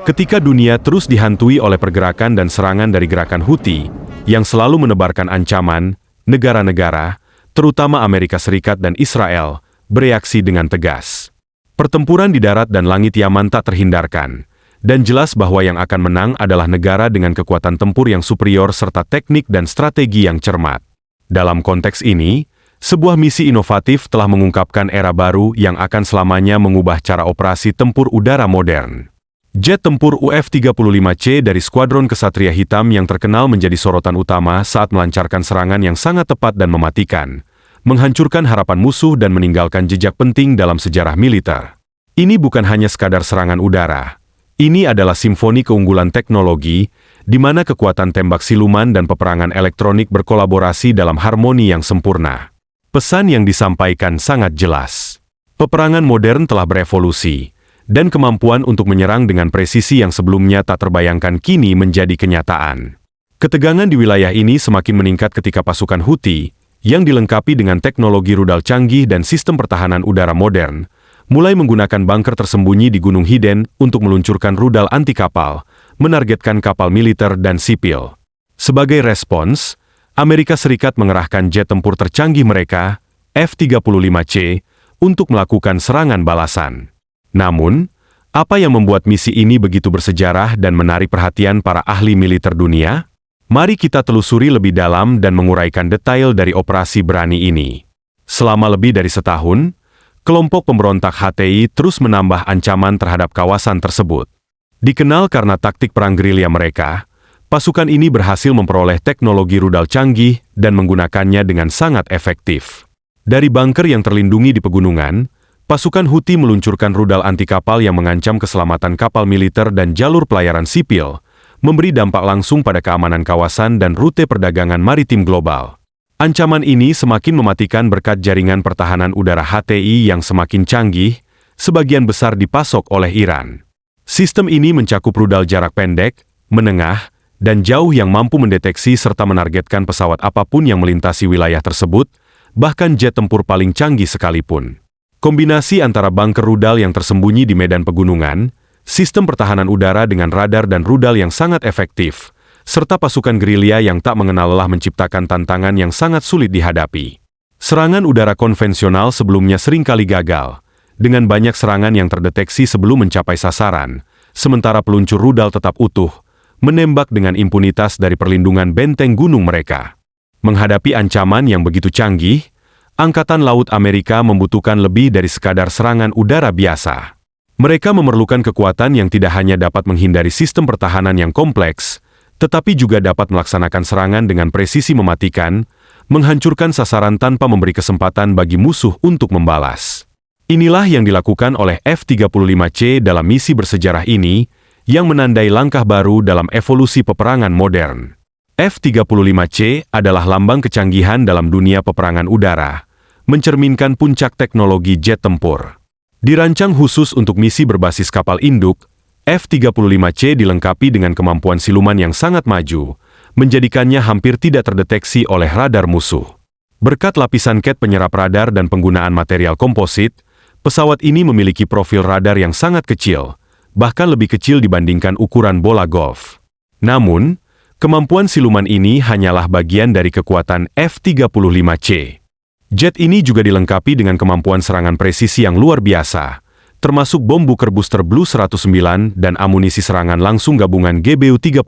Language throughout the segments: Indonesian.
Ketika dunia terus dihantui oleh pergerakan dan serangan dari gerakan Houthi, yang selalu menebarkan ancaman, negara-negara, terutama Amerika Serikat dan Israel, bereaksi dengan tegas. Pertempuran di darat dan langit Yaman tak terhindarkan, dan jelas bahwa yang akan menang adalah negara dengan kekuatan tempur yang superior serta teknik dan strategi yang cermat. Dalam konteks ini, sebuah misi inovatif telah mengungkapkan era baru yang akan selamanya mengubah cara operasi tempur udara modern. Jet tempur UF-35C dari Skuadron Kesatria Hitam yang terkenal menjadi sorotan utama saat melancarkan serangan yang sangat tepat dan mematikan, menghancurkan harapan musuh dan meninggalkan jejak penting dalam sejarah militer. Ini bukan hanya sekadar serangan udara. Ini adalah simfoni keunggulan teknologi, di mana kekuatan tembak siluman dan peperangan elektronik berkolaborasi dalam harmoni yang sempurna. Pesan yang disampaikan sangat jelas. Peperangan modern telah berevolusi, dan kemampuan untuk menyerang dengan presisi yang sebelumnya tak terbayangkan kini menjadi kenyataan. Ketegangan di wilayah ini semakin meningkat ketika pasukan Houthi, yang dilengkapi dengan teknologi rudal canggih dan sistem pertahanan udara modern, mulai menggunakan bunker tersembunyi di Gunung Hiden untuk meluncurkan rudal anti kapal, menargetkan kapal militer dan sipil. Sebagai respons, Amerika Serikat mengerahkan jet tempur tercanggih mereka, F-35C, untuk melakukan serangan balasan. Namun, apa yang membuat misi ini begitu bersejarah dan menarik perhatian para ahli militer dunia? Mari kita telusuri lebih dalam dan menguraikan detail dari operasi berani ini. Selama lebih dari setahun, kelompok pemberontak HTI terus menambah ancaman terhadap kawasan tersebut. Dikenal karena taktik perang gerilya mereka, pasukan ini berhasil memperoleh teknologi rudal canggih dan menggunakannya dengan sangat efektif. Dari bunker yang terlindungi di pegunungan, pasukan Houthi meluncurkan rudal anti kapal yang mengancam keselamatan kapal militer dan jalur pelayaran sipil, memberi dampak langsung pada keamanan kawasan dan rute perdagangan maritim global. Ancaman ini semakin mematikan berkat jaringan pertahanan udara HTI yang semakin canggih, sebagian besar dipasok oleh Iran. Sistem ini mencakup rudal jarak pendek, menengah, dan jauh yang mampu mendeteksi serta menargetkan pesawat apapun yang melintasi wilayah tersebut, bahkan jet tempur paling canggih sekalipun. Kombinasi antara bunker rudal yang tersembunyi di medan pegunungan, sistem pertahanan udara dengan radar dan rudal yang sangat efektif, serta pasukan gerilya yang tak mengenal lelah menciptakan tantangan yang sangat sulit dihadapi. Serangan udara konvensional sebelumnya seringkali gagal, dengan banyak serangan yang terdeteksi sebelum mencapai sasaran, sementara peluncur rudal tetap utuh, menembak dengan impunitas dari perlindungan benteng gunung mereka. Menghadapi ancaman yang begitu canggih, Angkatan Laut Amerika membutuhkan lebih dari sekadar serangan udara biasa. Mereka memerlukan kekuatan yang tidak hanya dapat menghindari sistem pertahanan yang kompleks, tetapi juga dapat melaksanakan serangan dengan presisi mematikan, menghancurkan sasaran tanpa memberi kesempatan bagi musuh untuk membalas. Inilah yang dilakukan oleh F-35C dalam misi bersejarah ini, yang menandai langkah baru dalam evolusi peperangan modern. F-35C adalah lambang kecanggihan dalam dunia peperangan udara, mencerminkan puncak teknologi jet tempur. Dirancang khusus untuk misi berbasis kapal induk, F-35C dilengkapi dengan kemampuan siluman yang sangat maju, menjadikannya hampir tidak terdeteksi oleh radar musuh. Berkat lapisan cat penyerap radar dan penggunaan material komposit, pesawat ini memiliki profil radar yang sangat kecil, bahkan lebih kecil dibandingkan ukuran bola golf. Namun, kemampuan siluman ini hanyalah bagian dari kekuatan F-35C. Jet ini juga dilengkapi dengan kemampuan serangan presisi yang luar biasa, termasuk bom Buker Booster Blue 109 dan amunisi serangan langsung gabungan GBU-31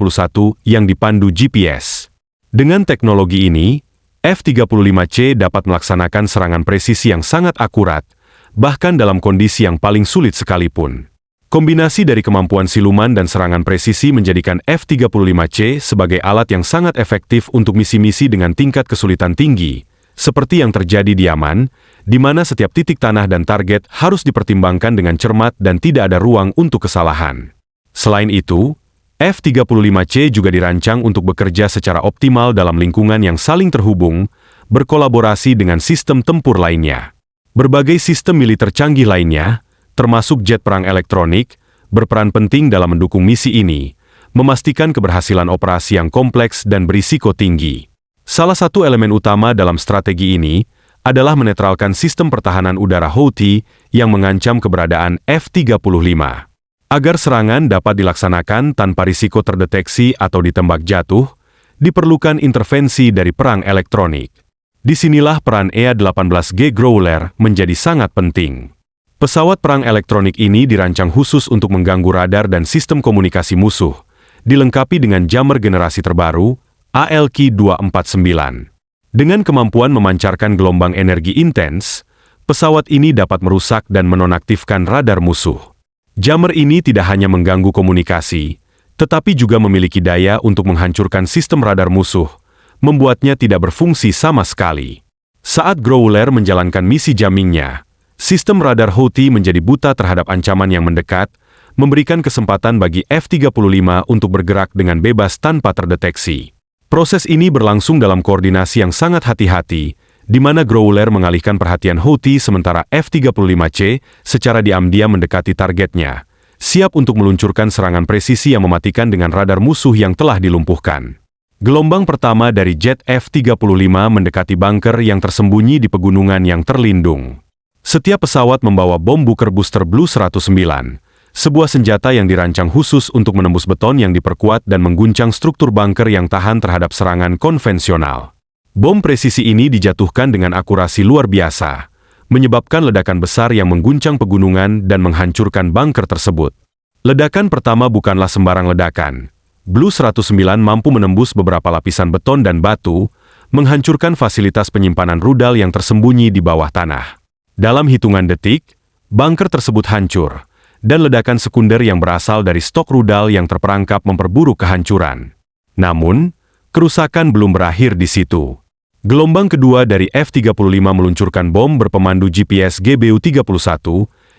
yang dipandu GPS. Dengan teknologi ini, F-35C dapat melaksanakan serangan presisi yang sangat akurat, bahkan dalam kondisi yang paling sulit sekalipun. Kombinasi dari kemampuan siluman dan serangan presisi menjadikan F-35C sebagai alat yang sangat efektif untuk misi-misi dengan tingkat kesulitan tinggi, seperti yang terjadi di Yaman, di mana setiap titik tanah dan target harus dipertimbangkan dengan cermat dan tidak ada ruang untuk kesalahan. Selain itu, F-35C juga dirancang untuk bekerja secara optimal dalam lingkungan yang saling terhubung, berkolaborasi dengan sistem tempur lainnya. Berbagai sistem militer canggih lainnya, termasuk jet perang elektronik, berperan penting dalam mendukung misi ini, memastikan keberhasilan operasi yang kompleks dan berisiko tinggi. Salah satu elemen utama dalam strategi ini adalah menetralkan sistem pertahanan udara Houthi yang mengancam keberadaan F-35. Agar serangan dapat dilaksanakan tanpa risiko terdeteksi atau ditembak jatuh, diperlukan intervensi dari perang elektronik. Disinilah peran EA-18G Growler menjadi sangat penting. Pesawat perang elektronik ini dirancang khusus untuk mengganggu radar dan sistem komunikasi musuh, dilengkapi dengan jammer generasi terbaru, ALK-249. Dengan kemampuan memancarkan gelombang energi intens, pesawat ini dapat merusak dan menonaktifkan radar musuh. Jammer ini tidak hanya mengganggu komunikasi, tetapi juga memiliki daya untuk menghancurkan sistem radar musuh, membuatnya tidak berfungsi sama sekali. Saat Growler menjalankan misi jammingnya, sistem radar Houthi menjadi buta terhadap ancaman yang mendekat, memberikan kesempatan bagi F-35 untuk bergerak dengan bebas tanpa terdeteksi. Proses ini berlangsung dalam koordinasi yang sangat hati-hati, di mana Growler mengalihkan perhatian Houthi sementara F-35C secara diam-diam mendekati targetnya, siap untuk meluncurkan serangan presisi yang mematikan dengan radar musuh yang telah dilumpuhkan. Gelombang pertama dari jet F-35 mendekati bunker yang tersembunyi di pegunungan yang terlindung. Setiap pesawat membawa bom Booker Booster Blue 109, sebuah senjata yang dirancang khusus untuk menembus beton yang diperkuat dan mengguncang struktur bunker yang tahan terhadap serangan konvensional. Bom presisi ini dijatuhkan dengan akurasi luar biasa, menyebabkan ledakan besar yang mengguncang pegunungan dan menghancurkan bunker tersebut. Ledakan pertama bukanlah sembarang ledakan. Blue 109 mampu menembus beberapa lapisan beton dan batu, menghancurkan fasilitas penyimpanan rudal yang tersembunyi di bawah tanah. Dalam hitungan detik, bunker tersebut hancur, dan ledakan sekunder yang berasal dari stok rudal yang terperangkap memperburuk kehancuran. Namun, kerusakan belum berakhir di situ. Gelombang kedua dari F-35 meluncurkan bom berpemandu GPS GBU-31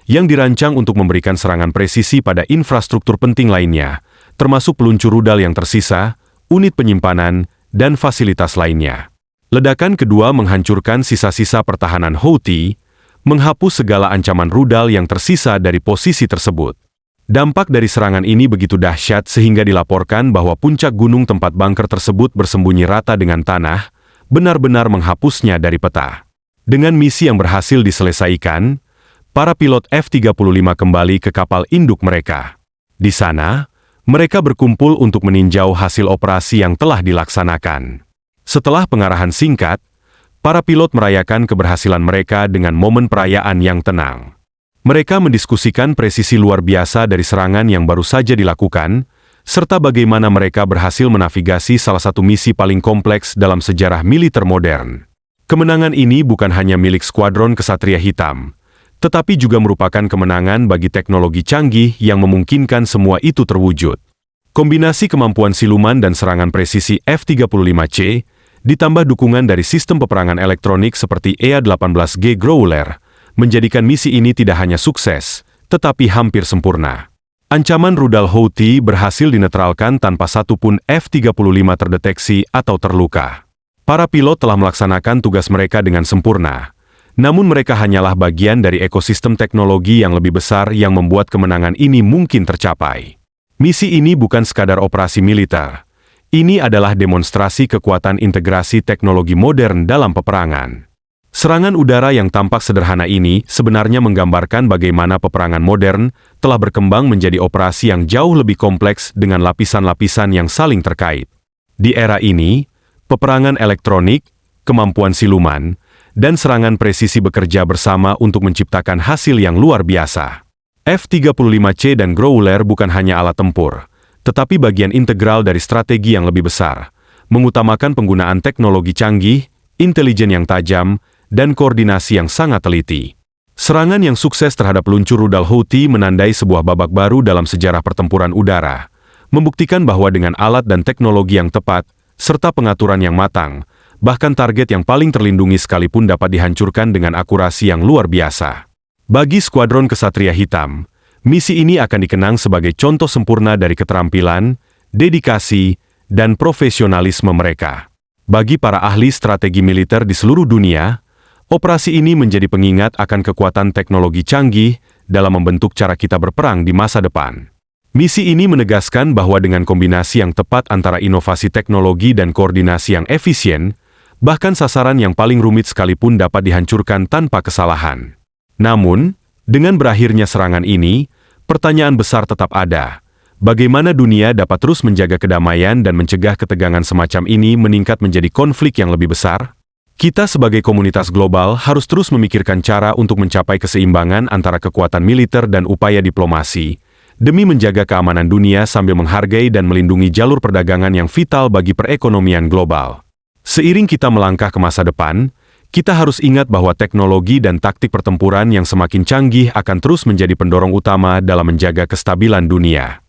yang dirancang untuk memberikan serangan presisi pada infrastruktur penting lainnya, termasuk peluncur rudal yang tersisa, unit penyimpanan, dan fasilitas lainnya. Ledakan kedua menghancurkan sisa-sisa pertahanan Houthi, menghapus segala ancaman rudal yang tersisa dari posisi tersebut. Dampak dari serangan ini begitu dahsyat sehingga dilaporkan bahwa puncak gunung tempat bunker tersebut bersembunyi rata dengan tanah, benar-benar menghapusnya dari peta. Dengan misi yang berhasil diselesaikan, para pilot F-35 kembali ke kapal induk mereka. Di sana, mereka berkumpul untuk meninjau hasil operasi yang telah dilaksanakan. Setelah pengarahan singkat, para pilot merayakan keberhasilan mereka dengan momen perayaan yang tenang. Mereka mendiskusikan presisi luar biasa dari serangan yang baru saja dilakukan, serta bagaimana mereka berhasil menavigasi salah satu misi paling kompleks dalam sejarah militer modern. Kemenangan ini bukan hanya milik skuadron Ksatria Hitam, tetapi juga merupakan kemenangan bagi teknologi canggih yang memungkinkan semua itu terwujud. Kombinasi kemampuan siluman dan serangan presisi F-35C, ditambah dukungan dari sistem peperangan elektronik seperti EA-18G Growler, menjadikan misi ini tidak hanya sukses, tetapi hampir sempurna. Ancaman rudal Houthi berhasil dinetralkan tanpa satupun F-35 terdeteksi atau terluka. Para pilot telah melaksanakan tugas mereka dengan sempurna, namun mereka hanyalah bagian dari ekosistem teknologi yang lebih besar yang membuat kemenangan ini mungkin tercapai. Misi ini bukan sekadar operasi militer. Ini adalah demonstrasi kekuatan integrasi teknologi modern dalam peperangan. Serangan udara yang tampak sederhana ini sebenarnya menggambarkan bagaimana peperangan modern telah berkembang menjadi operasi yang jauh lebih kompleks dengan lapisan-lapisan yang saling terkait. Di era ini, peperangan elektronik, kemampuan siluman, dan serangan presisi bekerja bersama untuk menciptakan hasil yang luar biasa. F-35C dan Growler bukan hanya alat tempur, tetapi bagian integral dari strategi yang lebih besar, mengutamakan penggunaan teknologi canggih, intelijen yang tajam, dan koordinasi yang sangat teliti. Serangan yang sukses terhadap peluncur rudal Houthi menandai sebuah babak baru dalam sejarah pertempuran udara, membuktikan bahwa dengan alat dan teknologi yang tepat, serta pengaturan yang matang, bahkan target yang paling terlindungi sekalipun dapat dihancurkan dengan akurasi yang luar biasa. Bagi skuadron Ksatria Hitam, misi ini akan dikenang sebagai contoh sempurna dari keterampilan, dedikasi, dan profesionalisme mereka. Bagi para ahli strategi militer di seluruh dunia, operasi ini menjadi pengingat akan kekuatan teknologi canggih dalam membentuk cara kita berperang di masa depan. Misi ini menegaskan bahwa dengan kombinasi yang tepat antara inovasi teknologi dan koordinasi yang efisien, bahkan sasaran yang paling rumit sekalipun dapat dihancurkan tanpa kesalahan. Namun, dengan berakhirnya serangan ini, pertanyaan besar tetap ada. Bagaimana dunia dapat terus menjaga kedamaian dan mencegah ketegangan semacam ini meningkat menjadi konflik yang lebih besar? Kita sebagai komunitas global harus terus memikirkan cara untuk mencapai keseimbangan antara kekuatan militer dan upaya diplomasi, demi menjaga keamanan dunia sambil menghargai dan melindungi jalur perdagangan yang vital bagi perekonomian global. Seiring kita melangkah ke masa depan, kita harus ingat bahwa teknologi dan taktik pertempuran yang semakin canggih akan terus menjadi pendorong utama dalam menjaga kestabilan dunia.